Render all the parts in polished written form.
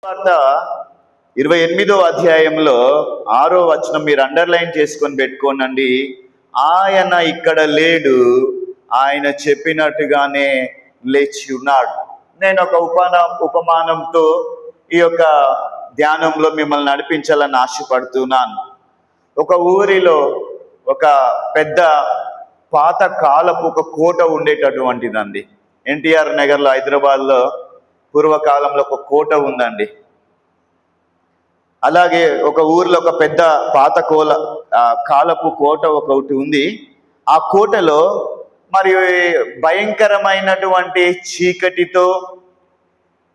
వార్త 28వ అధ్యాయంలో 6వ వచనం మీరు అండర్లైన్ చేసుకొని పెట్టుకోనండి. ఆయన ఇక్కడ లేడు, ఆయన చెప్పినట్టుగానే లేచి ఉన్నాడు. నేను ఒక ఉపమానంతో ఈ యొక్క ధ్యానంలో మిమ్మల్ని నడిపించాలని ఆశపడుతున్నాను. ఒక ఊరిలో ఒక పెద్ద పాత కాలపు ఒక కోట ఉండేటటువంటిదండి. ఎన్టీఆర్ నగర్లో, హైదరాబాద్లో పూర్వకాలంలో ఒక కోట ఉందండి. అలాగే ఒక ఊర్లో ఒక పెద్ద పాత కాలపు కోట ఒకటి ఉంది. ఆ కోటలో మరి భయంకరమైనటువంటి చీకటితో,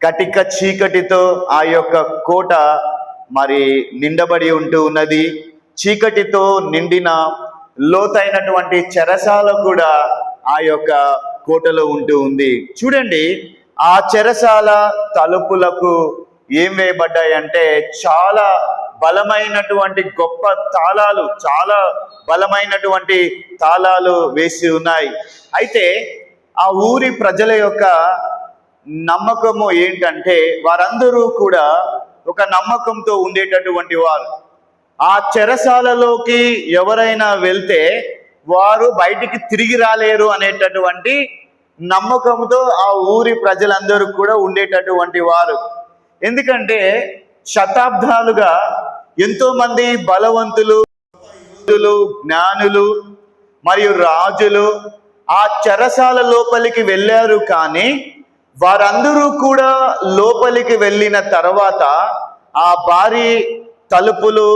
కటిక చీకటితో ఆ యొక్క కోట మరి నిండబడి ఉంటూ ఉన్నది. చీకటితో నిండిన లోతైనటువంటి చెరసాల కూడా ఆ యొక్క కోటలో ఉంటూ ఉంది. చూడండి, ఆ చెరసాల తలుపులకు ఏం వేయబడ్డాయంటే చాలా బలమైనటువంటి గొప్ప తాళాలు, చాలా బలమైనటువంటి తాళాలు వేసి ఉన్నాయి. అయితే ఆ ఊరి ప్రజల యొక్క నమ్మకము ఏంటంటే వారందరూ కూడా ఒక నమ్మకంతో ఉండేటటువంటి వారు. ఆ చెరసాలలోకి ఎవరైనా వెళ్తే వారు బయటికి తిరిగి రాలేరు అనేటటువంటి నమ్మకంతో ఆ ఊరి ప్రజలందరూ కూడా ఉండేటటువంటి వారు. ఎందుకంటే శతాబ్దాలుగా ఎంతో మంది బలవంతులు, జ్ఞానులు మరియు రాజులు ఆ చెరసాల లోపలికి వెళ్ళారు. కానీ వారందరూ కూడా లోపలికి వెళ్ళిన తర్వాత ఆ భారీ తలుపులు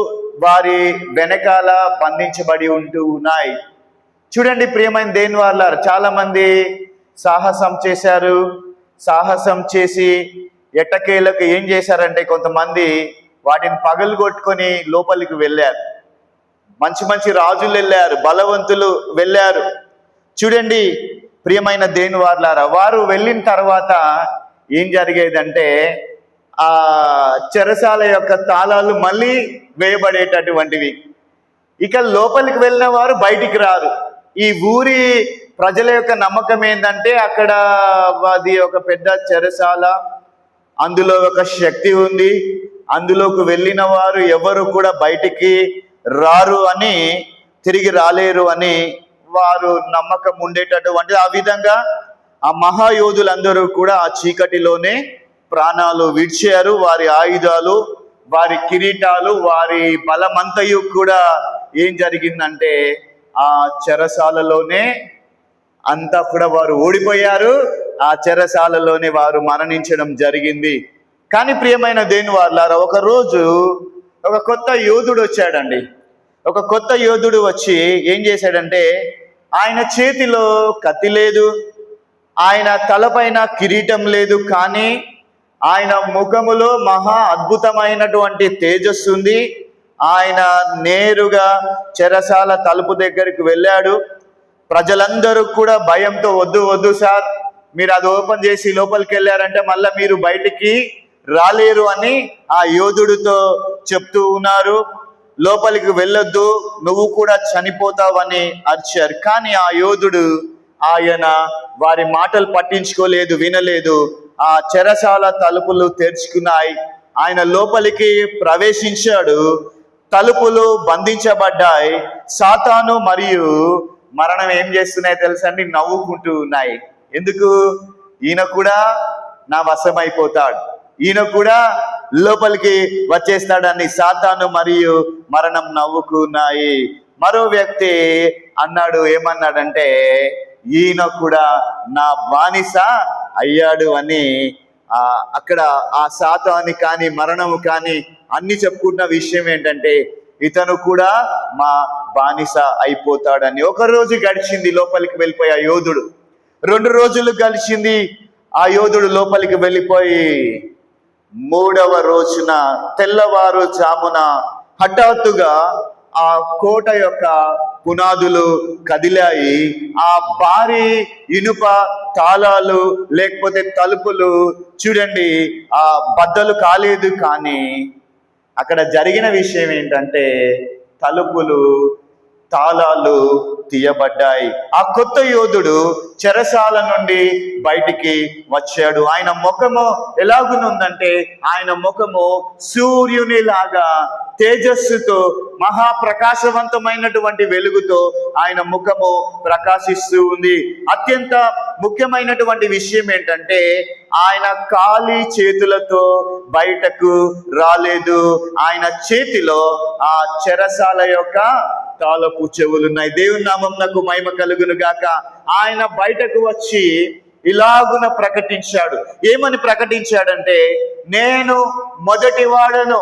వారి వెనకాల బంధించబడి ఉంటూ ఉన్నాయి. చూడండి ప్రియమైన దేవుని వారలారా, చాలా మంది సాహసం చేశారు. సాహసం చేసి ఎట్టకేలకు ఏం చేశారంటే కొంతమంది వాటిని పగలగొట్టుకొని లోపలికి వెళ్ళారు. మంచి మంచి రాజులు వెళ్ళారు, బలవంతులు వెళ్ళారు. చూడండి ప్రియమైన దేవుని వారలారా, వారు వెళ్ళిన తర్వాత ఏం జరిగేదంటే ఆ చెరసాల యొక్క తాళాలు మళ్ళీ వేయబడేటటువంటివి. ఇక లోపలికి వెళ్ళిన వారు బయటికి రారు. ఈ ఊరి ప్రజల యొక్క నమ్మకం ఏంటంటే అక్కడ అది ఒక పెద్ద చెరసాల, అందులో ఒక శక్తి ఉంది, అందులోకి వెళ్ళిన వారు ఎవరు కూడా బయటికి రారు అని, తిరిగి రాలేరు అని వారు నమ్మకం ఉండేటటువంటి. ఆ విధంగా ఆ మహాయోధులందరూ కూడా ఆ చీకటిలోనే ప్రాణాలు విడిచారు. వారి ఆయుధాలు, వారి కిరీటాలు, వారి బలమంతయు కూడా ఏం జరిగిందంటే ఆ చెరసాలలోనే అంతా కూడా వారు ఓడిపోయారు. ఆ చెరసాలలోనే వారు మరణించడం జరిగింది. కానీ ప్రియమైన దేవుని వారలారా, ఒకరోజు ఒక కొత్త యోధుడు వచ్చాడండి. ఒక కొత్త యోధుడు వచ్చి ఏం చేశాడంటే ఆయన చేతిలో కత్తి లేదు, ఆయన తలపైన కిరీటం లేదు, కానీ ఆయన ముఖములో మహా అద్భుతమైనటువంటి తేజస్సు ఉంది. ఆయన నేరుగా చెరసాల తలుపు దగ్గరికి వెళ్ళాడు. ప్రజలందరూ కూడా భయంతో వద్దు వద్దు సార్, మీరు అది ఓపెన్ చేసి లోపలికి వెళ్ళారంటే మళ్ళీ మీరు బయటికి రాలేరు అని ఆ యోధుడితో చెప్తూ ఉన్నారు. లోపలికి వెళ్ళొద్దు, నువ్వు కూడా చనిపోతావని అరిచారు. కానీ ఆ యోధుడు ఆయన వారి మాటలు పట్టించుకోలేదు, వినలేదు. ఆ చెరసాల తలుపులు తెరుచుకున్నాయి. ఆయన లోపలికి ప్రవేశించాడు. తలుపులు బంధించబడ్డాయి. సాతాను మరియు మరణం ఏం చేస్తున్నాయి తెలుసండి? నవ్వుకుంటూ ఉన్నాయి. ఎందుకు? ఈయన కూడా నా వశమైపోతాడు, ఈయన కూడా లోపలికి వచ్చేస్తాడని సాతాను మరియు మరణం నవ్వుకున్నాయి. మరో వ్యక్తి అన్నాడు, ఏమన్నాడంటే ఈయన కూడా నా బానిస అయ్యాడు అని. అక్కడ ఆ సాతాను కానీ మరణము కానీ అన్ని చెప్పుకుంటున్న విషయం ఏంటంటే ఇతను కూడా మా బానిస అయిపోతాడని. ఒక రోజు గడిచింది, లోపలికి వెళ్ళిపోయి ఆ యోధుడు. 2 రోజులు గడిచింది, ఆ యోధుడు లోపలికి వెళ్ళిపోయి 3వ రోజున తెల్లవారు జామున హఠాత్తుగా ఆ కోట యొక్క పునాదులు కదిలాయి. ఆ భారీ ఇనుప తాళాలు లేకపోతే తలుపులు చూడండి ఆ బద్దలు కాలేదు. కానీ అక్కడ జరిగిన విషయం ఏంటంటే తలుపులు తాళాలు తీయబడ్డాయి. ఆ కొత్త యోధుడు చెరసాల నుండి బయటికి వచ్చాడు. ఆయన ముఖము ఎలాగునుందంటే ఆయన ముఖము సూర్యుని లాగా తేజస్సుతో మహాప్రకాశవంతమైనటువంటి వెలుగుతో ఆయన ముఖము ప్రకాశిస్తూ ఉంది. అత్యంత ముఖ్యమైనటువంటి విషయం ఏంటంటే ఆయన ఖాళీ చేతులతో బయటకు రాలేదు. ఆయన చేతిలో ఆ చెరసాల యొక్క తాళపు చెవులున్నాయి. దేవుని నామమునకు మహిమ కలుగును గాక. ఆయన బయటకు వచ్చి ఇలాగున ప్రకటించాడు. ఏమని ప్రకటించాడంటే, నేను మొదటి వాడను,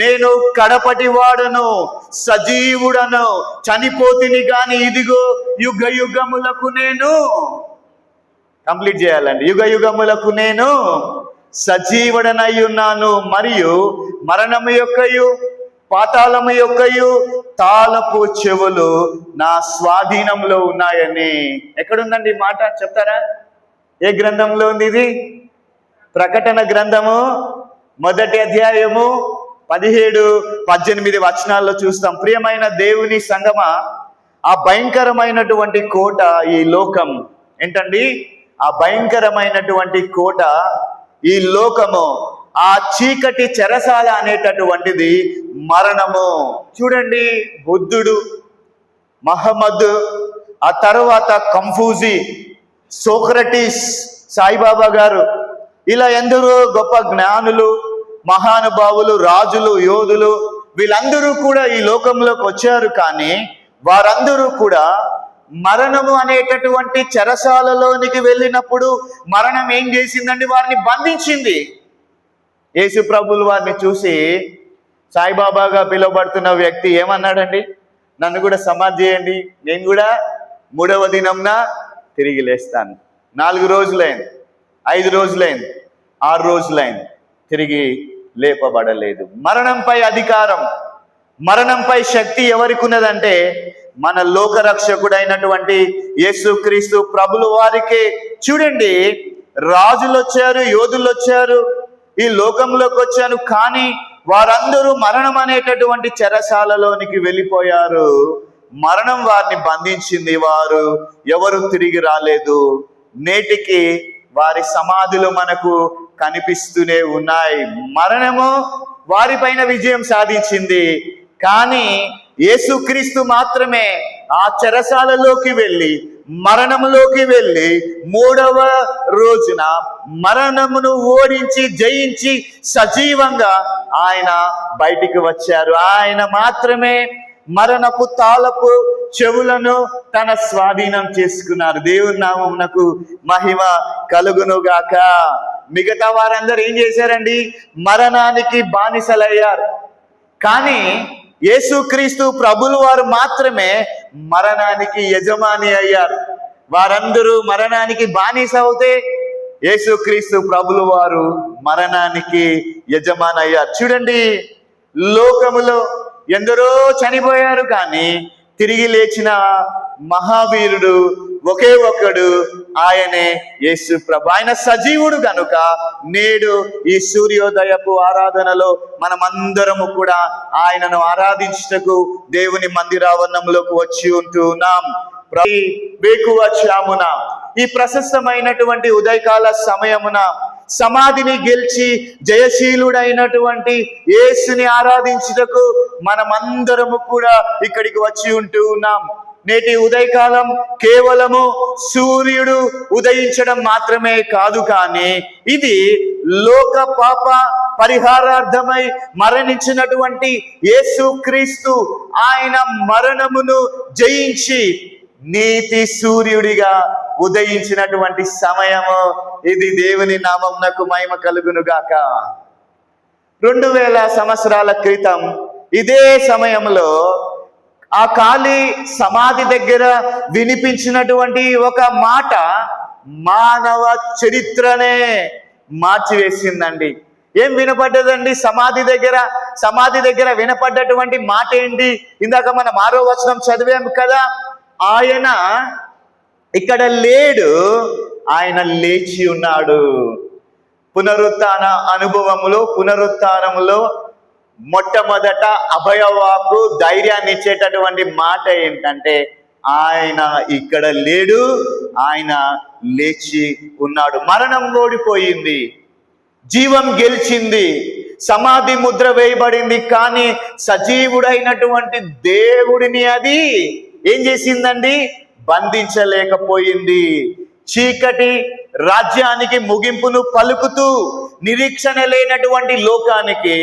నేను కడపటి వాడను, సజీవుడను, చనిపోతిని గాని ఇదిగో యుగ యుగములకు నేను, కంప్లీట్ చేయాలండి, యుగ యుగములకు నేను సజీవుడనై ఉన్నాను, మరియు మరణము యొక్కయు పాతాళము యొక్కయు తాళపు చెవులు నా స్వాధీనంలో ఉన్నాయని. ఎక్కడుందండి మాట చెప్తారా? ఏ గ్రంథంలో ఉంది ఇది? ప్రకటన గ్రంథము 1వ అధ్యాయము 17-18 వచనాల్లో చూస్తాం. ప్రియమైన దేవుని సంగమా, ఆ భయంకరమైనటువంటి కోట ఈ లోకం. ఏంటండి? ఆ భయంకరమైనటువంటి కోట ఈ లోకము, ఆ చీకటి చెరసాల అనేటటువంటిది మరణము. చూడండి, బుద్ధుడు, మహమ్మద్, ఆ తర్వాత కంఫూజీ, సోక్రటీస్, సాయిబాబా గారు, ఇలా ఎందరో గొప్ప జ్ఞానులు, మహానుభావులు, రాజులు, యోధులు, వీళ్ళందరూ కూడా ఈ లోకంలోకి వచ్చారు. కానీ వారందరూ కూడా మరణము అనేటటువంటి చెరసాలలోనికి వెళ్ళినప్పుడు మరణం ఏం చేసిందండి? వారిని బంధించింది. యేసు ప్రభువులు వారిని చూసి, సాయిబాబాగా పిలువబడుతున్న వ్యక్తి ఏమన్నాడండి? నన్ను కూడా సమాధి చేయండి, నేను కూడా 3వ దినంన తిరిగి లేస్తాను. 4 రోజులైంది, 5 రోజులైంది, 6 రోజులైంది, తిరిగి లేపబడలేదు. మరణంపై అధికారం, మరణంపై శక్తి ఎవరికి ఉన్నదంటే మన లోకరక్షకుడైనటువంటి యేసుక్రీస్తు ప్రభుల వారికే. చూడండి, రాజులు వచ్చారు, యోధులు వచ్చారు, ఈ లోకంలోకి వచ్చారు, కానీ వారందరూ మరణం అనేటటువంటి చెరసాలలోనికి వెళ్ళిపోయారు. మరణం వారిని బంధించింది. వారు ఎవరు తిరిగి రాలేదు. నేటికి వారి సమాధులు మనకు కనిపిస్తూనే ఉన్నాయి. మరణము వారిపైన విజయం సాధించింది, కానీ యేసుక్రీస్తు మాత్రమే ఆ చెరసాలలోకి వెళ్ళి, మరణములోకి వెళ్ళి 3వ రోజున మరణమును ఓడించి జయించి సజీవంగా ఆయన బయటికి వచ్చారు. ఆయన మాత్రమే మరణపు తాళపు చెవులను తన స్వాధీనం చేసుకున్నారు. దేవుని నామమునకు మహిమ కలుగునుగాక. మిగతా వారందరూ ఏం చేశారండి? మరణానికి బానిసలయ్యారు. కానీ యేసుక్రీస్తు ప్రభులు వారు మాత్రమే మరణానికి యజమాని అయ్యారు. వారందరూ మరణానికి బానిస అవుతే యేసుక్రీస్తు ప్రభులు వారు మరణానికి యజమాని అయ్యారు. చూడండి, లోకములో ఎందరో చనిపోయారు, కానీ తిరిగి లేచిన మహావీరుడు ఒకే ఒక్కడు, ఆయనే యేసు ప్రభు. ఆయన సజీవుడు కనుక నేడు ఈ సూర్యోదయపు ఆరాధనలో మనమందరము కూడా ఆయనను ఆరాధించుటకు దేవుని మందిరావరణంలోకి వచ్చి ఉంటున్నాం. ప్రతి వేకువజామున, ఈ ప్రశస్తమైనటువంటి ఉదయకాల సమయమున సమాధిని గెలిచి జయశీలుడైనటువంటి యేసుని ఆరాధించుటకు మనమందరము కూడా ఇక్కడికి వచ్చి ఉంటూ ఉన్నాం. నేటి ఉదయకాలం కేవలము సూర్యుడు ఉదయించడం మాత్రమే కాదు, కానీ ఇది లోక పాప పరిహారార్థమై మరణించినటువంటి యేసుక్రీస్తు ఆయన మరణమును జయించి నీతి సూర్యుడిగా ఉదయించినటువంటి సమయము ఇది. దేవుని నామమునకు మహిమ కలుగును గాక. 2000 సంవత్సరాల క్రితం ఇదే సమయంలో ఆ ఖాళీ సమాధి దగ్గర వినిపించినటువంటి ఒక మాట మానవ చరిత్రనే మార్చివేసిందండి. ఏం వినపడ్డదండి సమాధి దగ్గర వినపడ్డటువంటి మాట ఏంటి? ఇందాక మనం 6వ వచనం చదివాము కదా, ఆయన ఇక్కడ లేడు, ఆయన లేచి ఉన్నాడు. పునరుత్థాన అనుభవములో, పునరుత్థానములో మొట్టమొదట అభయవాకు ధైర్యాన్ని ఇచ్చేటటువంటి మాట ఏంటంటే, ఆయన ఇక్కడ లేడు, ఆయన లేచి ఉన్నాడు. మరణం ఓడిపోయింది, జీవం గెలిచింది, సమాధి ముద్ర వేయబడింది. కానీ సజీవుడైనటువంటి దేవుడిని అది ఏం చేసిందండి? బంధించలేకపోయింది. చీకటి రాజ్యానికి ముగింపును పలుకుతూ నిరీక్షణ లేనటువంటి లోకానికి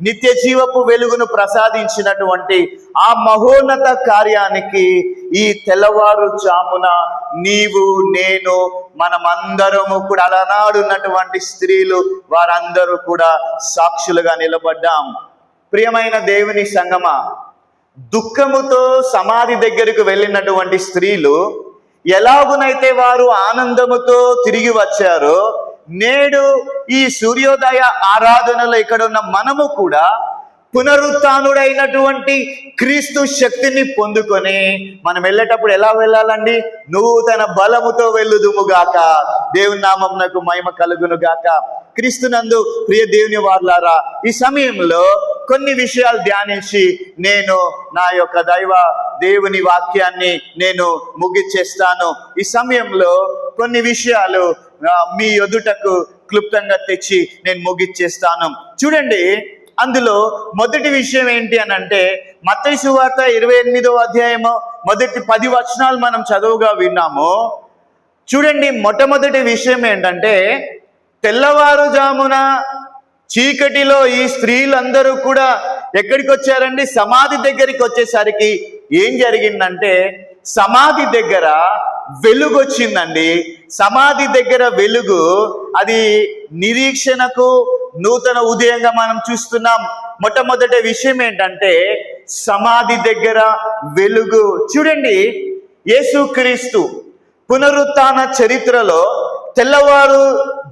నిత్య జీవపు వెలుగును ప్రసాదించినటువంటి ఆ మహోన్నత కార్యానికి ఈ తెల్లవారుజామున నీవు నేను మనమందరము కూడా, అలనాడున్నటువంటి స్త్రీలు వారందరూ కూడా సాక్షులుగా నిలబడ్డాం. ప్రియమైన దేవుని సంగమా, దుఃఖముతో సమాధి దగ్గరకు వెళ్ళినటువంటి స్త్రీలు ఎలాగునైతే వారు ఆనందముతో తిరిగి వచ్చారో, నేడు ఈ సూర్యోదయ ఆరాధనలో ఇక్కడ ఉన్న మనము కూడా పునరుత్థానుడైనటువంటి క్రీస్తు శక్తిని పొందుకొని మనం వెళ్ళేటప్పుడు ఎలా వెళ్ళాలండి? నూతన బలముతో వెళ్ళుదుముగాక. దేవుని నామమునకు మహిమ కలుగునుగాక. క్రీస్తునందు ప్రియ దేవుని వారలారా, ఈ సమయంలో కొన్ని విషయాలు ధ్యానించి నేను నా యొక్క దేవుని వాక్యాన్ని నేను ముగిచ్చేస్తాను. ఈ సమయంలో కొన్ని విషయాలు మీ ఎదుటకు క్లుప్తంగా తెచ్చి నేను ముగిచ్చేస్తాను. చూడండి, అందులో మొదటి విషయం ఏంటి అని అంటే, మత్తయి సువార్త 28వ అధ్యాయము మొదటి 10 వచనాలు మనం చదువుగా విన్నాము. చూడండి, మొట్టమొదటి విషయం ఏంటంటే, తెల్లవారుజామున చీకటిలో ఈ స్త్రీలందరూ కూడా ఎక్కడికి వచ్చారండి? సమాధి దగ్గరికి వచ్చేసరికి ఏం జరిగిందంటే, సమాధి దగ్గర వెలుగు వచ్చిందండి. సమాధి దగ్గర వెలుగు అది నిరీక్షణకు నూతన ఉదయంగా మనం చూస్తున్నాం. మొట్టమొదటి విషయం ఏంటంటే, సమాధి దగ్గర వెలుగు. చూడండి, యేసుక్రీస్తు పునరుత్థాన చరిత్రలో తెల్లవారు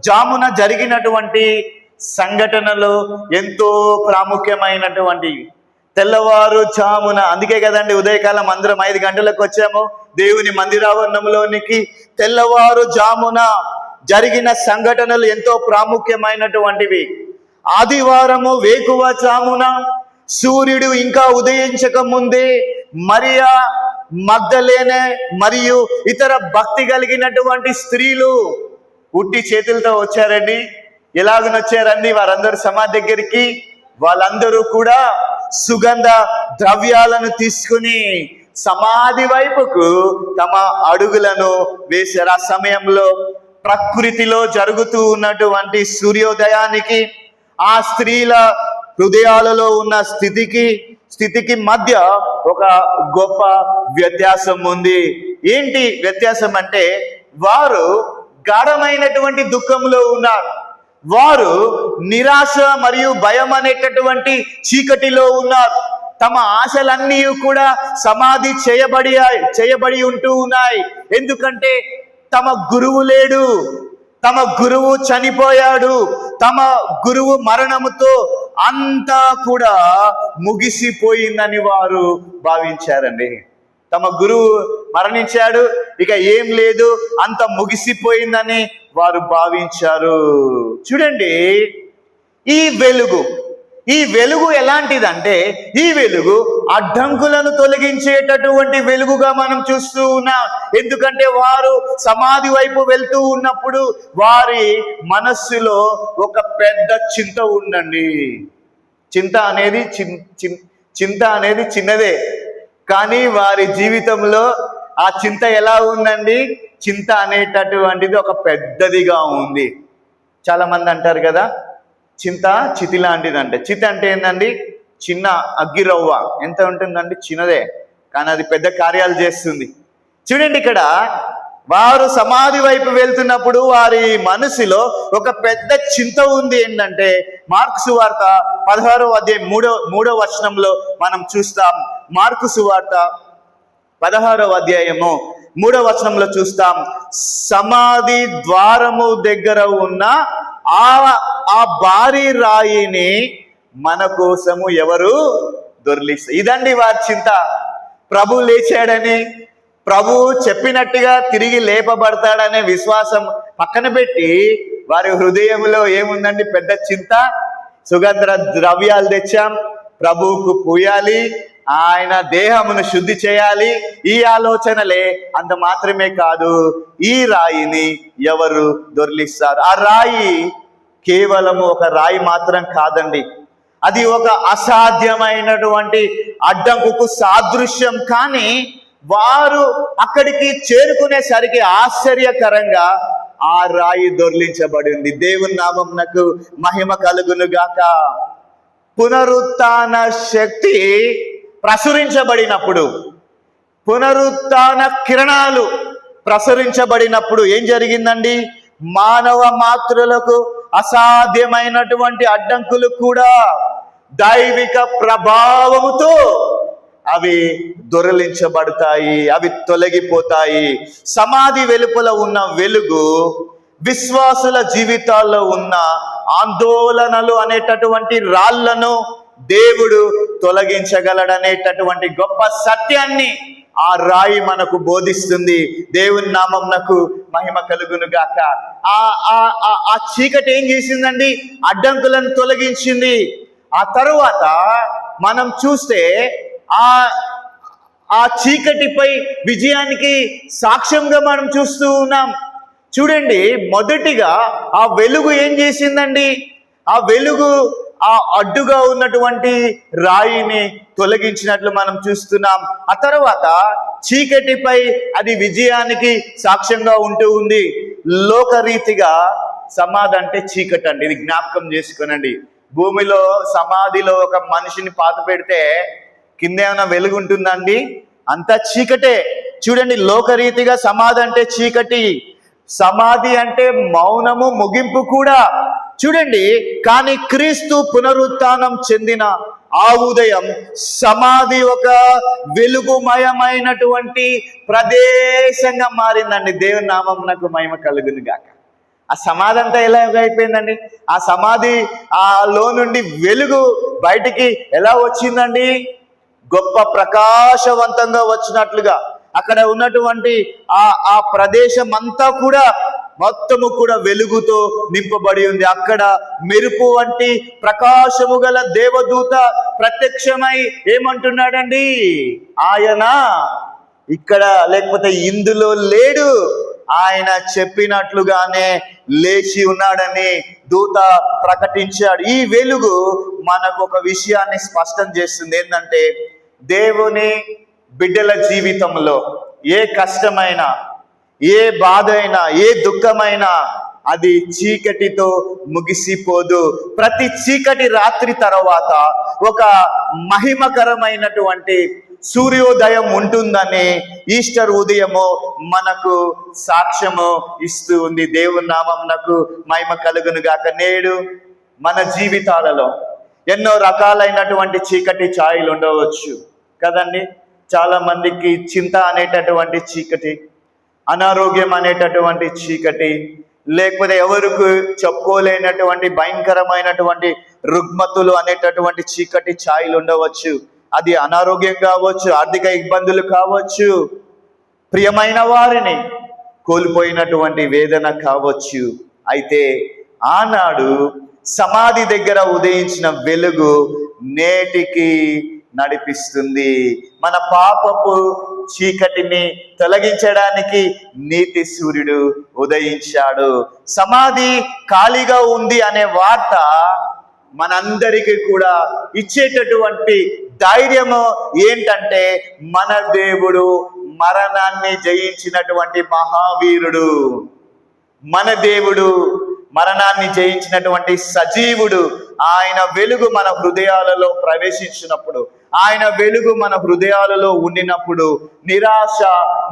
జామున జరిగినటువంటి సంఘటనలు ఎంతో ప్రాముఖ్యమైనటువంటి. తెల్లవారు జామున, అందుకే కదండి ఉదయకాలం అందరం 5 గంటలకు వచ్చాము దేవుని మందిరావరణంలోనికి. తెల్లవారు జామున జరిగిన సంఘటనలు ఎంతో ప్రాముఖ్యమైనటువంటివి. ఆదివారము వేకువ జామున సూర్యుడు ఇంకా ఉదయించక ముందే మరియా మగ్దలేనే మరియు ఇతర భక్తి కలిగినటువంటి స్త్రీలు ఉట్టి చేతులతో వచ్చారండి. ఎలాగనొచ్చారండి వారందరూ సమాధి దగ్గరికి? వాళ్ళందరూ కూడా సుగంధ ద్రవ్యాలను తీసుకుని సమాధి వైపుకు తమ అడుగులను వేశారు. ఆ సమయంలో ప్రకృతిలో జరుగుతూ ఉన్నటువంటి సూర్యోదయానికి ఆ స్త్రీల హృదయాలలో ఉన్న స్థితికి మధ్య ఒక గొప్ప వ్యత్యాసం ఉంది. ఏంటి వ్యత్యాసం అంటే, వారు గాఢమైనటువంటి దుఃఖంలో ఉన్నారు. వారు నిరాశ మరియు భయం అనేటటువంటి చీకటిలో ఉన్నారు. తమ ఆశలన్నీ కూడా సమాధి చేయబడి ఉంటూ ఉన్నాయి. ఎందుకంటే తమ గురువు లేడు, తమ గురువు చనిపోయాడు, తమ గురువు మరణముతో అంతా కూడా ముగిసిపోయిందని వారు భావించారండి. తమ గురువు మరణించాడు, ఇక ఏం లేదు, అంత ముగిసిపోయిందని వారు భావించారు. చూడండి, ఈ వెలుగు ఎలాంటిదంటే, ఈ వెలుగు అడ్డంకులను తొలగించేటటువంటి వెలుగుగా మనం చూస్తూ ఉన్నాం. ఎందుకంటే వారు సమాధి వైపు వెళ్తూ ఉన్నప్పుడు వారి మనస్సులో ఒక పెద్ద చింత ఉందండి. చింత అనేది చిన్నదే, కానీ వారి జీవితంలో ఆ చింత ఎలా ఉందండి? చింత అనేటటువంటిది ఒక పెద్దదిగా ఉంది. చాలా మంది అంటారు కదా, చింత చితి లాంటిదంటే. చితి అంటే ఏంటండి? చిన్న అగ్గిరవ్వ ఎంత ఉంటుందండి? చిన్నదే, కానీ అది పెద్ద కార్యాలు చేస్తుంది. చూడండి, ఇక్కడ వారు సమాధి వైపు వెళ్తున్నప్పుడు వారి మనసులో ఒక పెద్ద చింత ఉంది. ఏంటంటే, మార్కు సువార్త 16వ అధ్యాయం 3వ వచనంలో మనం చూస్తాం. మార్కు సువార్త 16వ అధ్యాయము 3వ వచనంలో చూస్తాం. సమాధి ద్వారము దగ్గర ఉన్న ఆ భారీ రాయిని మన కోసము ఎవరు దొర్లిస్తారు? ఇదండి వారి చింత. ప్రభు లేచాడని, ప్రభు చెప్పినట్టుగా తిరిగి లేపబడతాడనే విశ్వాసం పక్కన పెట్టి వారి హృదయంలో ఏముందండి? పెద్ద చింత. సుగంధ ద్రవ్యాలు తెచ్చాం, ప్రభువుకు పూయాలి, ఆయన దేహమును శుద్ధి చేయాలి, ఈ ఆలోచనలే. అంత మాత్రమే కాదు, ఈ రాయిని ఎవరు దొర్లిస్తారు? ఆ రాయి కేవలము ఒక రాయి మాత్రం కాదండి, అది ఒక అసాధ్యమైనటువంటి అడ్డంకుకు సాదృశ్యం. కానీ వారు అక్కడికి చేరుకునేసరికి ఆశ్చర్యకరంగా ఆ రాయి దొర్లించబడింది. దేవుని నామమునకు మహిమ కలుగును గాక. పునరుత్థాన శక్తి ప్రసురించబడినప్పుడు, పునరుత్థాన కిరణాలు ప్రసరించబడినప్పుడు ఏం జరిగిందండి? మానవ మాతృలకు అసాధ్యమైనటువంటి అడ్డంకులు కూడా దైవిక ప్రభావముతో అవి దొరలించబడతాయి, అవి తొలగిపోతాయి. సమాధి వెలుపల ఉన్న వెలుగు విశ్వాసుల జీవితాల్లో ఉన్న ఆందోళనలు అనేటటువంటి రాళ్లను దేవుడు తొలగించగలడనేటటువంటి గొప్ప సత్యాన్ని ఆ రాయి మనకు బోధిస్తుంది. దేవుని నామమునకు మహిమ కలుగును గాక. ఆ చీకటి ఏం చేసిందండి? అడ్డంకులను తొలగించింది. ఆ తరువాత మనం చూస్తే ఆ చీకటిపై విజయానికి సాక్ష్యంగా మనం చూస్తూ ఉన్నాం. చూడండి, మొదటిగా ఆ వెలుగు ఏం చేసిందండి? ఆ వెలుగు ఆ అడ్డుగా ఉన్నటువంటి రాయిని తొలగించినట్లు మనం చూస్తున్నాం. ఆ తర్వాత చీకటిపై అది విజయానికి సాక్ష్యంగా ఉంటూ ఉంది. లోకరీతిగా సమాధి అంటే చీకటి అండి, ఇది జ్ఞాపకం చేసుకోనండి. భూమిలో సమాధిలో ఒక మనిషిని పాత పెడితే కింద ఏమైనా వెలుగు ఉంటుందండి? అంతా చీకటే. చూడండి, లోకరీతిగా సమాధి అంటే చీకటి, సమాధి అంటే మౌనము, ముగింపు కూడా. చూడండి, కానీ క్రీస్తు పునరుత్థానం చెందిన ఆ ఉదయం సమాధి ఒక వెలుగుమయమైనటువంటి ప్రదేశంగా మారిందండి. దేవుని నామమునకు మహిమ కలుగును గాక. ఆ సమాధి అంతా ఎలా అయిపోయిందండి? ఆ సమాధి లో నుండి వెలుగు బయటికి ఎలా వచ్చిందండి? గొప్ప ప్రకాశవంతంగా వచ్చినట్లుగా అక్కడ ఉన్నటువంటి ఆ ప్రదేశం అంతా కూడా మొత్తము కూడా వెలుగుతో నింపబడి ఉంది. అక్కడ మెరుపు వంటి ప్రకాశము గల దేవదూత ప్రత్యక్షమై ఏమంటున్నాడండి? ఆయన ఇక్కడ లేకపోతే ఇందులో లేడు, ఆయన చెప్పినట్లుగానే లేచి ఉన్నాడని దూత ప్రకటించాడు. ఈ వెలుగు మనకు ఒక విషయాన్ని స్పష్టం చేస్తుంది. ఏంటంటే, దేవుని బిడ్డల జీవితంలో ఏ కష్టమైనా, ఏ బాధ అయినా, ఏ దుఃఖమైనా అది చీకటితో ముగిసిపోదు. ప్రతి చీకటి రాత్రి తర్వాత ఒక మహిమకరమైనటువంటి సూర్యోదయం ఉంటుందని ఈస్టర్ ఉదయము మనకు సాక్ష్యము ఇస్తూ ఉంది. దేవుని నామమునకు మహిమ కలుగును గాక. నేడు మన జీవితాలలో ఎన్నో రకాలైనటువంటి చీకటి ఛాయలు ఉండవచ్చు కదండి. చాలా మందికి చింత అనేటటువంటి చీకటి, అనారోగ్యం అనేటటువంటి చీకటి, లేకపోతే ఎవరికి చెప్పుకోలేనటువంటి భయంకరమైనటువంటి రుగ్మతులు అనేటటువంటి చీకటి ఛాయలు ఉండవచ్చు. అది అనారోగ్యం కావచ్చు, ఆర్థిక ఇబ్బందులు కావచ్చు, ప్రియమైన వారిని కోల్పోయినటువంటి వేదన కావచ్చు. అయితే ఆనాడు సమాధి దగ్గర ఉదయించిన వెలుగు నేటికి నడిపిస్తుంది. మన పాపపు చీకటిని తొలగించడానికి నీతి సూర్యుడు ఉదయించాడు. సమాధి ఖాళీగా ఉంది అనే వార్త మనందరికీ కూడా ఇచ్చేటటువంటి ధైర్యము ఏంటంటే, మన దేవుడు మరణాన్ని జయించినటువంటి మహావీరుడు, మన దేవుడు మరణాన్ని జయించినటువంటి సజీవుడు. ఆయన వెలుగు మన హృదయాలలో ప్రవేశించినప్పుడు, ఆయన వెలుగు మన హృదయాలలో ఉండినప్పుడు నిరాశ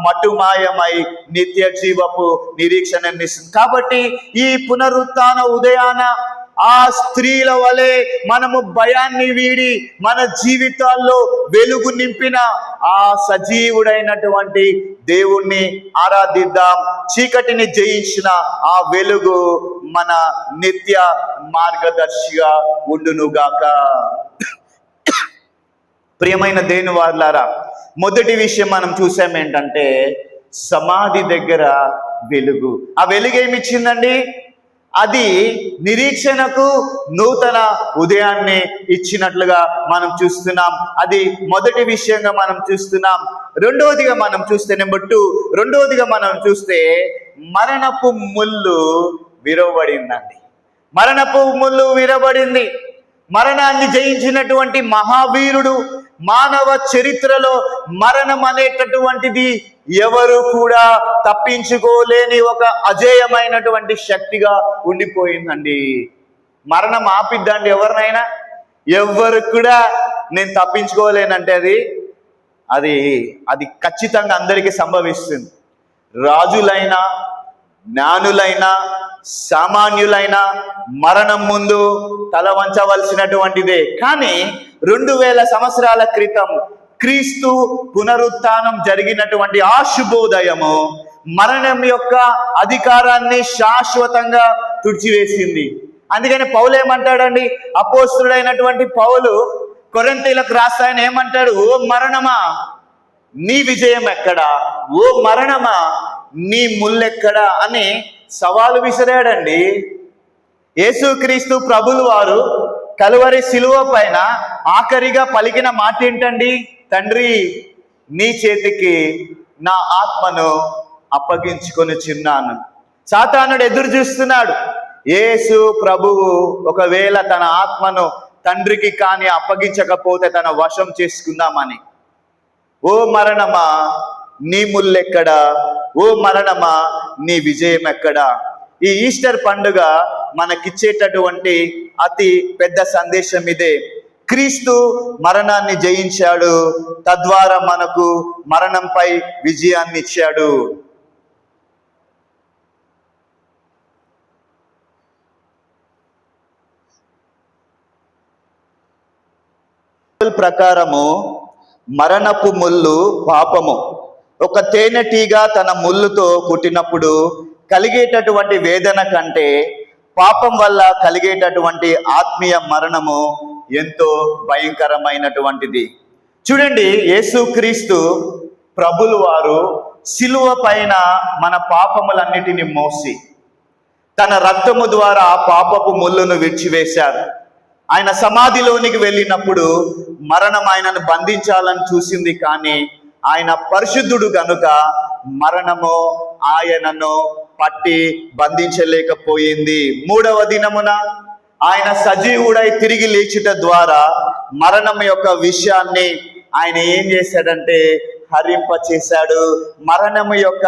మటుమాయమై నిత్య జీవపు నిరీక్షణనిస్తుంది. కాబట్టి ఈ పునరుత్థాన ఉదయాన ఆ స్త్రీల వలె మనము భయాన్ని వీడి మన జీవితాల్లో వెలుగు నింపిన ఆ సజీవుడైనటువంటి దేవుణ్ణి ఆరాధిద్దాం. చీకటిని జయించిన ఆ వెలుగు మన నిత్య మార్గదర్శిగా ఉండునుగాక. ప్రియమైన దేవుని వారలారా, మొదటి విషయం మనం చూసాం ఏంటంటే, సమాధి దగ్గర వెలుగు. ఆ వెలుగు ఏమిచ్చిందండి? అది నిరీక్షణకు నూతన ఉదయాన్ని ఇచ్చినట్లుగా మనం చూస్తున్నాం. అది మొదటి విషయంగా మనం చూస్తున్నాం. రెండవదిగా మనం చూస్తే నెంబర్ 2, రెండవదిగా మనం చూస్తే మరణపు ముళ్ళు విరవబడిందండి. మరణపు ముళ్ళు విరవబడింది. మరణాన్ని జయించినటువంటి మహావీరుడు. మానవ చరిత్రలో మరణం అనేటటువంటిది ఎవరు కూడా తప్పించుకోలేని ఒక అజేయమైనటువంటి శక్తిగా ఉండిపోయిందండి. మరణం ఆపిద్దండి ఎవరినైనా? ఎవరు కూడా నేను తప్పించుకోలేనంటే అది ఖచ్చితంగా అందరికీ సంభవిస్తుంది. రాజులైనా, జ్ఞానులైనా, సామాన్యులైన మరణం ముందు తల వంచవలసినటువంటిదే. కానీ 2000 సంవత్సరాల క్రితం క్రీస్తు పునరుత్థానం జరిగినటువంటి ఆ శుభోదయము మరణం యొక్క అధికారాన్ని శాశ్వతంగా తుడిచివేసింది. అందుకని పౌలు ఏమంటాడండి? అపోస్తుడైనటువంటి పౌలు కొరింథీయులకు రాస్తాయని ఏమంటాడు? ఓ మరణమా నీ విజయం ఎక్కడా? ఓ మరణమా నీ ముల్లెక్కడా అని సవాలు విసిరాడండి. యేసుక్రీస్తు ప్రభులు వారు కలువరి శిలువ పైన ఆఖరిగా పలికిన మాట ఏంటండి? తండ్రి, నీ చేతికి నా ఆత్మను అప్పగించుకొనుచున్నాను. సాతానుడు ఎదురు చూస్తున్నాడు. యేసు ప్రభువు ఒకవేళ తన ఆత్మను తండ్రికి కానీ అప్పగించకపోతే తన వశం చేసుకుందామని. ఓ మరణమా నీ ముల్లెక్కడా? ఓ మరణమా నీ విజయం ఎక్కడా? ఈ ఈస్టర్ పండుగ మనకిచ్చేటటువంటి అతి పెద్ద సందేశం ఇదే. క్రీస్తు మరణాన్ని జయించాడు, తద్వారా మనకు మరణంపై విజయాన్ని ఇచ్చాడు. ప్రకారము మరణపు ముళ్ళు పాపము. ఒక తేనెటీగ తన ముళ్ళుతో కుట్టినప్పుడు కలిగేటటువంటి వేదన కంటే పాపం వల్ల కలిగేటటువంటి ఆత్మీయ మరణము ఎంతో భయంకరమైనటువంటిది. చూడండి, యేసుక్రీస్తు ప్రభులు వారు శిలువ పైన మన పాపములన్నిటిని మోసి తన రక్తము ద్వారా పాపపు ముళ్ళును విడిచివేశారు. ఆయన సమాధిలోనికి వెళ్ళినప్పుడు మరణం ఆయనను బంధించాలని చూసింది, కానీ ఆయన పరిశుద్ధుడు గనుక మరణము ఆయనను పట్టి బంధించలేకపోయింది. 3వ దినమున ఆయన సజీవుడై తిరిగి లేచుట ద్వారా మరణం యొక్క విషయాన్ని ఆయన ఏం చేశాడంటే హరింప చేశాడు. మరణము యొక్క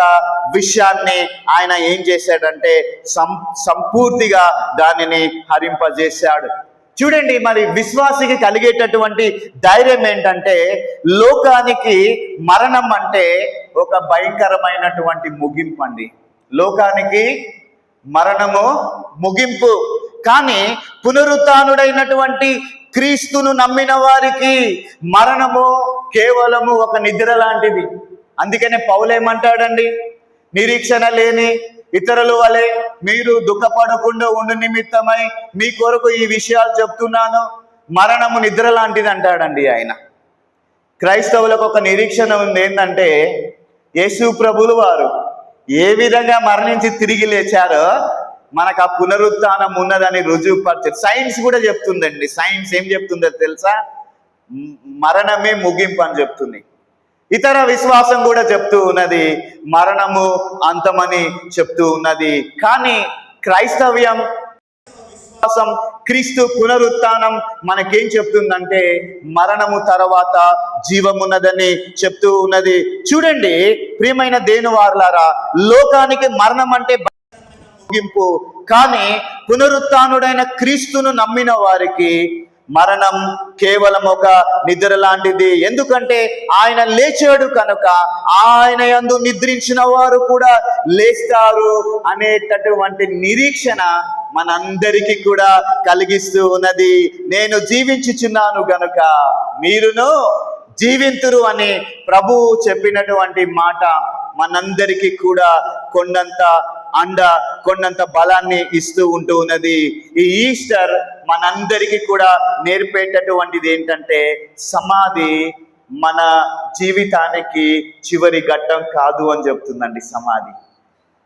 విషయాన్ని ఆయన ఏం చేశాడంటే సంపూర్తిగా దానిని హరింపజేశాడు. చూడండి, మరి విశ్వాసికి కలిగేటటువంటి ధైర్యం ఏంటంటే లోకానికి మరణం అంటే ఒక భయంకరమైనటువంటి ముగింపు అండి. లోకానికి మరణము ముగింపు, కానీ పునరుత్థానుడైనటువంటి క్రీస్తును నమ్మిన వారికి మరణము కేవలము ఒక నిద్ర లాంటిది. అందుకనే పౌలు ఏమంటాడండి? నిరీక్షణ లేని ఇతరుల వలె మీరు దుఃఖపడకుండా ఉండు నిమిత్తమై మీ కొరకు ఈ విషయాలు చెప్తున్నాను. మరణము నిద్ర లాంటిది అంటాడండి ఆయన. క్రైస్తవులకు ఒక నిరీక్షణ ఉంది. ఏంటంటే యేసు ప్రభులు వారు ఏ విధంగా మరణించి తిరిగి లేచారో మనకు ఆ పునరుత్థానం ఉన్నదని రుజువుపరిచారు. సైన్స్ కూడా చెప్తుందండి. సైన్స్ ఏం చెప్తుందో తెలుసా? మరణమే ముగింపు అని చెప్తుంది. ఇతర విశ్వాసం కూడా చెప్తూ ఉన్నది మరణము అంతమని చెప్తూ ఉన్నది. కానీ క్రైస్తవ్యం విశ్వాసం, క్రీస్తు పునరుత్థానం మనకేం చెప్తుందంటే మరణము తర్వాత జీవమున్నదని చెప్తూ ఉన్నది. చూడండి ప్రియమైన దేవుని వారలారా, లోకానికి మరణం అంటే ముగింపు, కానీ పునరుత్థానుడైన క్రీస్తును నమ్మిన వారికి మరణం కేవలం ఒక నిద్ర లాంటిది. ఎందుకంటే ఆయన లేచాడు కనుక ఆయన యందు నిద్రించిన వారు కూడా లేస్తారు అనేటటువంటి నిరీక్షణ మనందరికీ కూడా కలిగిస్తూ ఉన్నది. నేను జీవించుచున్నాను గనుక మీరును జీవింతురు అని ప్రభువు చెప్పినటువంటి మాట మనందరికీ కూడా కొండంత అండ, కొండంత బలాన్ని ఇస్తూ ఉంటూ ఉన్నది. ఈ ఈస్టర్ మనందరికీ కూడా నేర్పేటటువంటిది ఏంటంటే సమాధి మన జీవితానికి చివరి ఘట్టం కాదు అని చెప్తుందండి. సమాధి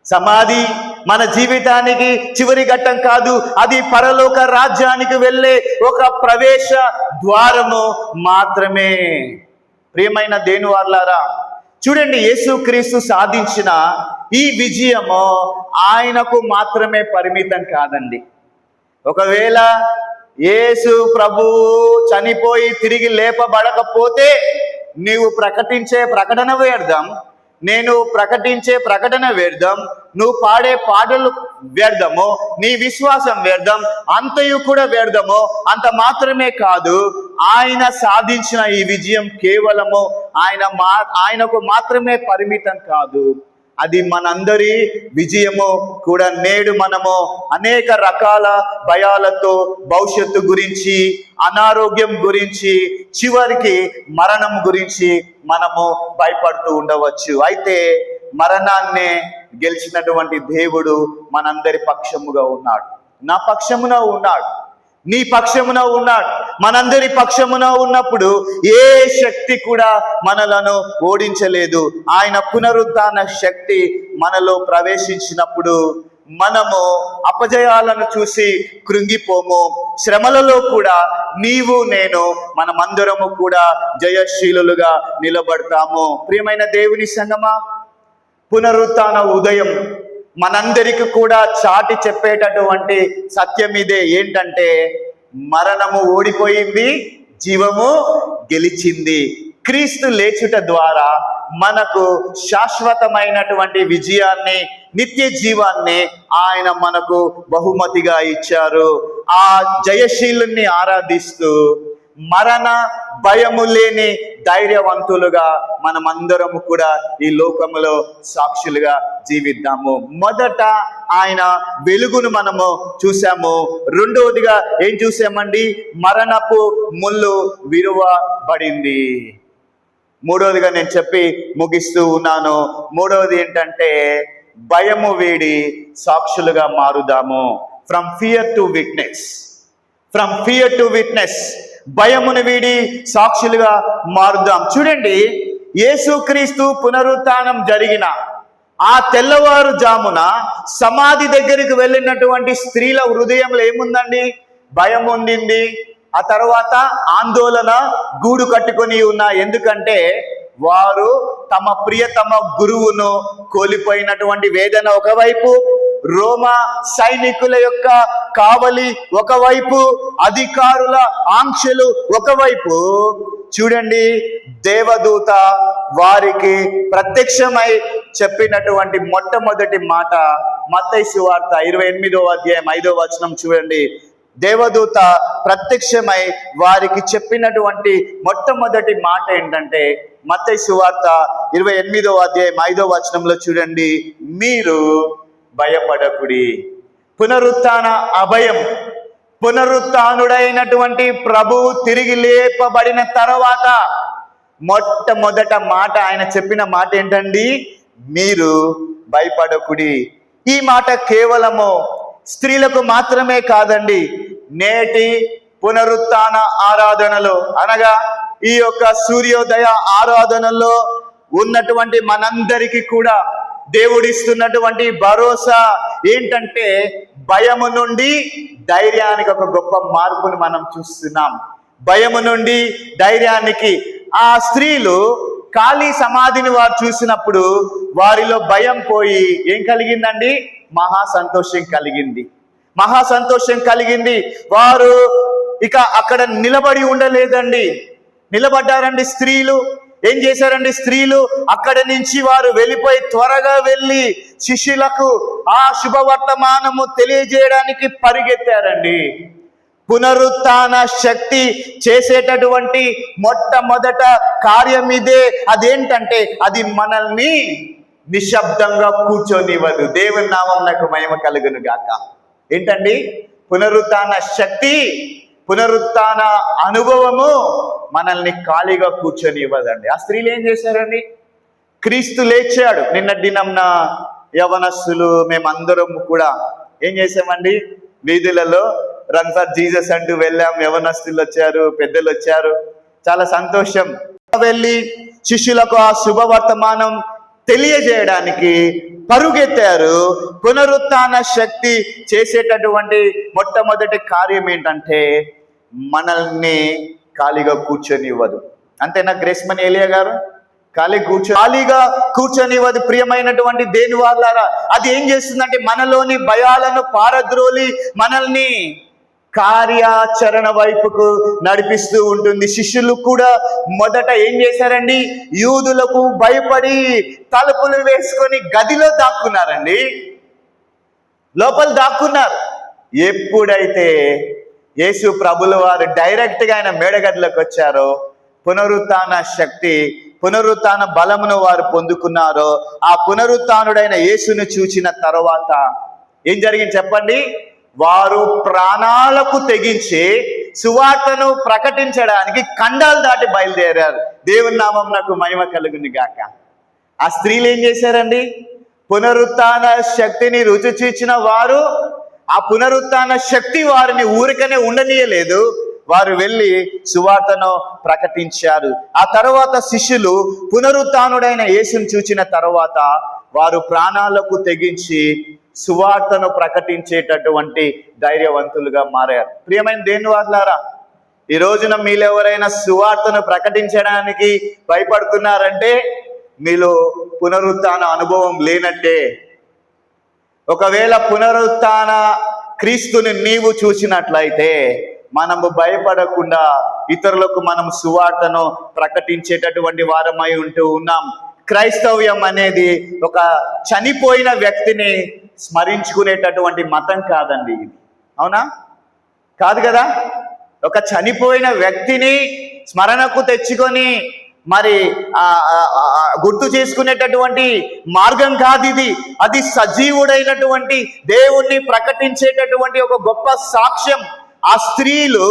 సమాధి మన జీవితానికి చివరి ఘట్టం కాదు, అది పరలోక రాజ్యానికి వెళ్ళే ఒక ప్రవేశ ద్వారము మాత్రమే. ప్రియమైన దేని వారలారా, చూడండి, యేసుక్రీస్తు సాధించిన ఈ విజయము ఆయనకు మాత్రమే పరిమితం కాదండి. ఒకవేళ యేసు ప్రభు చనిపోయి తిరిగి లేపబడకపోతే నీవు ప్రకటించే ప్రకటన వ్యర్థం, నేను ప్రకటించే ప్రకటన వ్యర్థం, నువ్వు పాడే పాటలు వ్యర్థము, నీ విశ్వాసం వ్యర్థం, అంతయు కూడా వ్యర్థము. అంత మాత్రమే కాదు, ఆయన సాధించిన ఈ విజయం కేవలము ఆయనకు మాత్రమే పరిమితం కాదు, అది మనందరి విజయము కూడా. నేడు మనము అనేక రకాల భయాలతో భవిష్యత్తు గురించి, అనారోగ్యం గురించి, చివరికి మరణం గురించి మనము భయపడుతూ ఉండవచ్చు. అయితే మరణాన్నే గెలిచినటువంటి దేవుడు మనందరి పక్షముగా ఉన్నాడు. నా పక్షమున ఉన్నాడు, నీ పక్షమున ఉన్నాడు. మనందరి పక్షమున ఉన్నప్పుడు ఏ శక్తి కూడా మనలను ఓడించలేదు. ఆయన పునరుత్థాన శక్తి మనలో ప్రవేశించినప్పుడు మనము అపజయాలను చూసి కృంగిపోము. శ్రమలలో కూడా నీవు నేను మనమందరము కూడా జయశీలులుగా నిలబడతాము. ప్రియమైన దేవుని సంగమా, పునరుత్థాన ఉదయం మనందరికి కూడా చాటి చెప్పేటటువంటి సత్యం ఇదే. ఏంటంటే, మరణము ఓడిపోయింది, జీవము గెలిచింది. క్రీస్తు లేచుట ద్వారా మనకు శాశ్వతమైనటువంటి విజయాన్ని, నిత్య జీవాన్ని ఆయన మనకు బహుమతిగా ఇచ్చారు. ఆ జయశీలుని ఆరాధిస్తూ మరణ భయము లేని ధైర్యవంతులుగా మనమందరము కూడా ఈ లోకములో సాక్షులుగా జీవిద్దాము. మొదట ఆయన వెలుగును మనము చూసాము. రెండవదిగా ఏం చూసామండి? మరణపు ముళ్ళు విరువబడింది. మూడవదిగా నేను చెప్పి ముగిస్తూ ఉన్నాను. మూడవది ఏంటంటే, భయము వీడి సాక్షులుగా మారుదాము. From fear to witness, from fear to witness. భయమును వీడి సాక్షులుగా మారుదాం. చూడండి, యేసుక్రీస్తు పునరుత్థానం జరిగిన ఆ తెల్లవారుజామున సమాధి దగ్గరికి వెళ్ళినటువంటి స్త్రీల హృదయంలో ఏముందండి? భయం ఉండింది. ఆ తర్వాత ఆందోళన గూడు కట్టుకొని ఉన్నా. ఎందుకంటే వారు తమ ప్రియతమ గురువును కోల్పోయినటువంటి వేదన ఒకవైపు, రోమా సైనికుల యొక్క కావలి ఒకవైపు, అధికారుల ఆంక్షలు ఒకవైపు. చూడండి, దేవదూత వారికి ప్రత్యక్షమై చెప్పినటువంటి మొట్టమొదటి మాట మత్తయి సువార్త 28వ అధ్యాయం 5వ వచనం చూడండి. దేవదూత ప్రత్యక్షమై వారికి చెప్పినటువంటి మొట్టమొదటి మాట ఏంటంటే, మత్తయి సువార్త 28వ అధ్యాయం 5వ వచనంలో చూడండి, మీరు భయపడకుడి. పునరుత్థాన అభయం. పునరుత్థానుడైనటువంటి ప్రభువు తిరిగి లేపబడిన తర్వాత మొట్టమొదట మాట ఆయన చెప్పిన మాట ఏంటండి? మీరు భయపడకుడి. ఈ మాట కేవలము స్త్రీలకు మాత్రమే కాదండి. నేటి పునరుత్థాన ఆరాధనలో, అనగా ఈ యొక్క సూర్యోదయ ఆరాధనలో ఉన్నటువంటి మనందరికీ కూడా దేవుడిస్తున్నటువంటి భరోసా ఏంటంటే, భయము నుండి ధైర్యానికి ఒక గొప్ప మార్పుని మనం చూస్తున్నాం. భయము నుండి ధైర్యానికి. ఆ స్త్రీలు ఖాళీ సమాధిని వారు చూసినప్పుడు వారిలో భయం పోయి ఏం కలిగిందండి? మహా సంతోషం కలిగింది. మహా సంతోషం కలిగింది. వారు ఇక అక్కడ నిలబడి ఉండలేదండి, నిలబడ్డారండి స్త్రీలు. ఏం చేశారండి స్త్రీలు? అక్కడి నుంచి వారు వెళ్ళిపోయి త్వరగా వెళ్ళి శిష్యులకు ఆ శుభవర్తమానము తెలియజేయడానికి పరిగెత్తారండి. పునరుత్థాన శక్తి చేసేటటువంటి మొట్టమొదట కార్యం ఇదే. అదేంటంటే, అది మనల్ని నిశ్శబ్దంగా కూర్చొనివ్వదు. దేవుని నామమునకు మహిమ కలుగును గాక. ఏంటండి? పునరుత్థాన శక్తి, పునరుత్థాన అనుభవము మనల్ని ఖాళీగా కూర్చొని ఇవ్వదండి. ఆ స్త్రీలు ఏం చేశారండి? క్రీస్తు లేచాడు. నిన్న దినంన యవనస్తులు మేమందరం కూడా ఏం చేసామండి? వీధులలో రన్ ఫర్ జీసస్ అంటూ వెళ్ళాం. యవనస్తులు వచ్చారు, పెద్దలు వచ్చారు, చాలా సంతోషం. వెళ్ళి శిష్యులకు ఆ శుభవర్తమానం తెలియజేయడానికి పరుగెత్తారు. పునరుత్థాన శక్తి చేసేటటువంటి మొట్టమొదటి కార్యం ఏంటంటే మనల్ని ఖాళీగా కూర్చొనివ్వదు. అంతేనా గ్రేస్మన్ ఏలియా గారు? ఖాళీగా కూర్చొనివ్వదు. ప్రియమైనటువంటి దేని వాళ్ళారా, అది ఏం చేస్తుందంటే మనలోని భయాలను పారద్రోలి మనల్ని కార్యాచరణ వైపుకు నడిపిస్తూ ఉంటుంది. శిష్యులు కూడా మొదట ఏం చేశారండి? యూదులకు భయపడి తలుపులు వేసుకొని గదిలో దాక్కున్నారండి, లోపల దాక్కున్నారు. ఎప్పుడైతే యేసు ప్రభుల వారు డైరెక్ట్గా ఆయన మేడగదిలోకి వచ్చారో, పునరుత్థాన బలమును వారు పొందుకున్నారో, ఆ పునరుత్థానుడైన యేసును చూచిన తర్వాత ఏం జరిగింది చెప్పండి? వారు ప్రాణాలకు తెగించి సువార్తను ప్రకటించడానికి ఖండాలు దాటి బయలుదేరారు. దేవుని నామం నాకు మహిమ కలుగును గాక. ఆ స్త్రీలు ఏం చేశారండి? పునరుత్థాన శక్తిని రుచి చూచిన వారు, ఆ పునరుత్థాన శక్తి వారిని ఊరికనే ఉండనీయలేదు. వారు వెళ్ళి సువార్తను ప్రకటించారు. ఆ తర్వాత శిష్యులు పునరుత్థానుడైన యేసును చూచిన తర్వాత వారు ప్రాణాలకు తెగించి సువార్తను ప్రకటించేటటువంటి ధైర్యవంతులుగా మారారు. ప్రియమైన దేని వాళ్ళారా, ఈ రోజున మీలో ఎవరైనా సువార్తను ప్రకటించడానికి భయపడుతున్నారంటే మీలో పునరుత్థాన అనుభవం లేనట్టే. ఒకవేళ పునరుత్థాన క్రీస్తుని నీవు చూసినట్లయితే మనము భయపడకుండా ఇతరులకు మనం సువార్తను ప్రకటించేటటువంటి వారమై ఉంటూ ఉన్నాం. క్రైస్తవ్యం అనేది ఒక చనిపోయిన వ్యక్తిని స్మరించుకునేటటువంటి మతం కాదండి ఇది. అవునా? కాదు కదా. ఒక చనిపోయిన వ్యక్తిని స్మరణకు తెచ్చుకొని మరి గుర్తు చేసుకునేటటువంటి మార్గం కాదు ఇది. అది సజీవుడైనటువంటి దేవుణ్ణి ప్రకటించేటటువంటి ఒక గొప్ప సాక్ష్యం. ఆ స్త్రీలు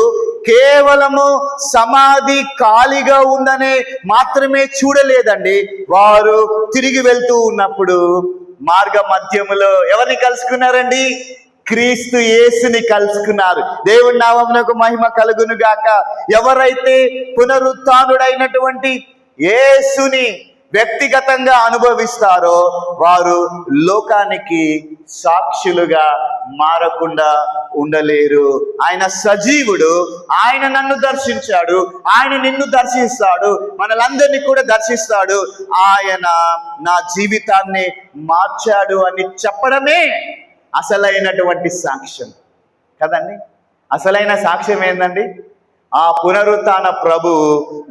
కేవలము సమాధి ఖాళీగా ఉందనే మాత్రమే చూడలేదండి. వారు తిరిగి వెళ్తూ ఉన్నప్పుడు మార్గ మధ్యములో ఎవరిని కలుసుకున్నారండి? క్రీస్తు యేసుని కలుసుకున్నారు. దేవుని నామమునకు మహిమ కలుగును గాక. ఎవరైతే పునరుత్థానుడైనటువంటి యేసుని వ్యక్తిగతంగా అనుభవిస్తారో వారు లోకానికి సాక్షులుగా మారకుండా ఉండలేరు. ఆయన సజీవుడు, ఆయన నన్ను దర్శించాడు, ఆయన నిన్ను దర్శిస్తాడు, మనలందరినీ కూడా దర్శిస్తాడు. ఆయన నా జీవితాన్ని మార్చాడు అని చెప్పడమే అసలైనటువంటి సాక్ష్యం కదండి. అసలైన సాక్ష్యం ఏందండి? ఆ పునరుత్థాన ప్రభు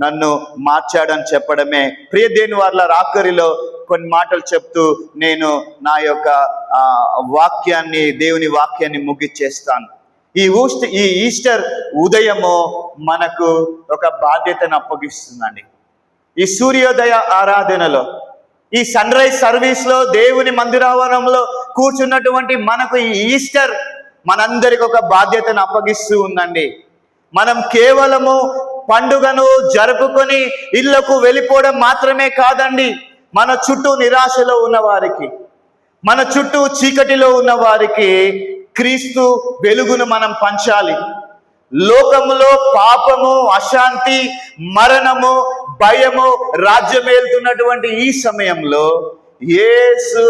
నన్ను మార్చాడని చెప్పడమే. ప్రియ దేని వాళ్ళ ఆఖరిలో కొన్ని మాటలు చెప్తూ నేను నా యొక్క వాక్యాన్ని, దేవుని వాక్యాన్ని ముగిచ్చేస్తాను. ఈ ఈస్టర్ ఉదయము మనకు ఒక బాధ్యతను అప్పగిస్తుందండి. ఈ సూర్యోదయ ఆరాధనలో, ఈ సన్ రైజ్ సర్వీస్లో, దేవుని మందిరావరణంలో కూర్చున్నటువంటి మనకు ఈ ఈస్టర్ మనందరికి ఒక బాధ్యతను అప్పగిస్తూ ఉందండి. మనం కేవలము పండుగను జరుపుకొని ఇళ్లకు వెళ్ళిపోవడం మాత్రమే కాదండి. మన చుట్టూ నిరాశలో ఉన్న వారికి, మన చుట్టూ చీకటిలో ఉన్న వారికి క్రీస్తు వెలుగును మనం పంచాలి. లోకములో పాపము, అశాంతి, మరణము, భయము రాజ్యమేలుతున్నటువంటి ఈ సమయంలో యేసు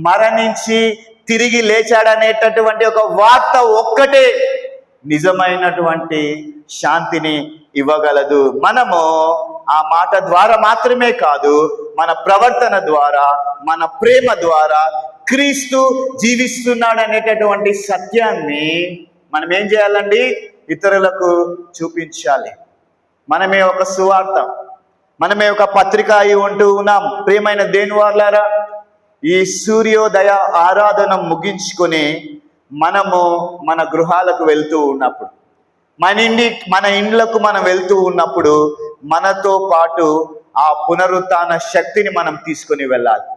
మరణించి తిరిగి లేచాడనేటటువంటి ఒక వార్త ఒక్కటే నిజమైనటువంటి శాంతిని ఇవ్వగలదు. మనము ఆ మాట ద్వారా మాత్రమే కాదు, మన ప్రవర్తన ద్వారా, మన ప్రేమ ద్వారా క్రీస్తు జీవిస్తున్నాడు అనేటటువంటి సత్యాన్ని మనం ఏం చేయాలండి? ఇతరులకు చూపించాలి. మనమే ఒక సువార్త, మనమే ఒక పత్రిక అయి ఉంటూ ఉన్నాం. ప్రియమైన దేని వాళ్ళారా, ఈ సూర్యోదయ ఆరాధన ముగించుకొని మనము మన గృహాలకు వెళ్తూ ఉన్నప్పుడు, మన ఇండ్లకు మనం వెళ్తూ ఉన్నప్పుడు మనతో పాటు ఆ పునరుత్థాన శక్తిని మనం తీసుకొని వెళ్ళాలి.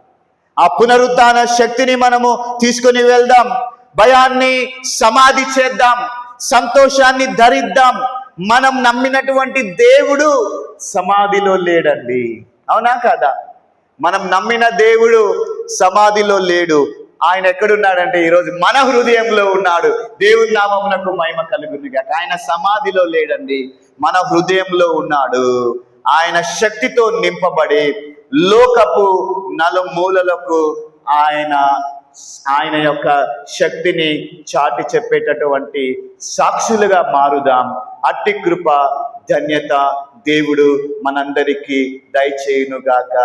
ఆ పునరుత్థాన శక్తిని మనము తీసుకొని వెళ్దాం. భయాన్ని సమాధి చేద్దాం, సంతోషాన్ని ధరిద్దాం. మనం నమ్మినటువంటి దేవుడు సమాధిలో లేడండి. అవునా కాదా? మనం నమ్మిన దేవుడు సమాధిలో లేడు. ఆయన ఎక్కడున్నాడంటే ఈరోజు మన హృదయంలో ఉన్నాడు. దేవుని నామమునకు మహిమ కలుగును గాక. ఆయన సమాధిలో లేడండి, మన హృదయంలో ఉన్నాడు. ఆయన శక్తితో నింపబడి లోకపు నలుమూలలకు ఆయన యొక్క శక్తిని చాటి చెప్పేటటువంటి సాక్షులుగా మారుదాం. అట్టి కృప ధన్యత దేవుడు మనందరికీ దయచేయునుగాక.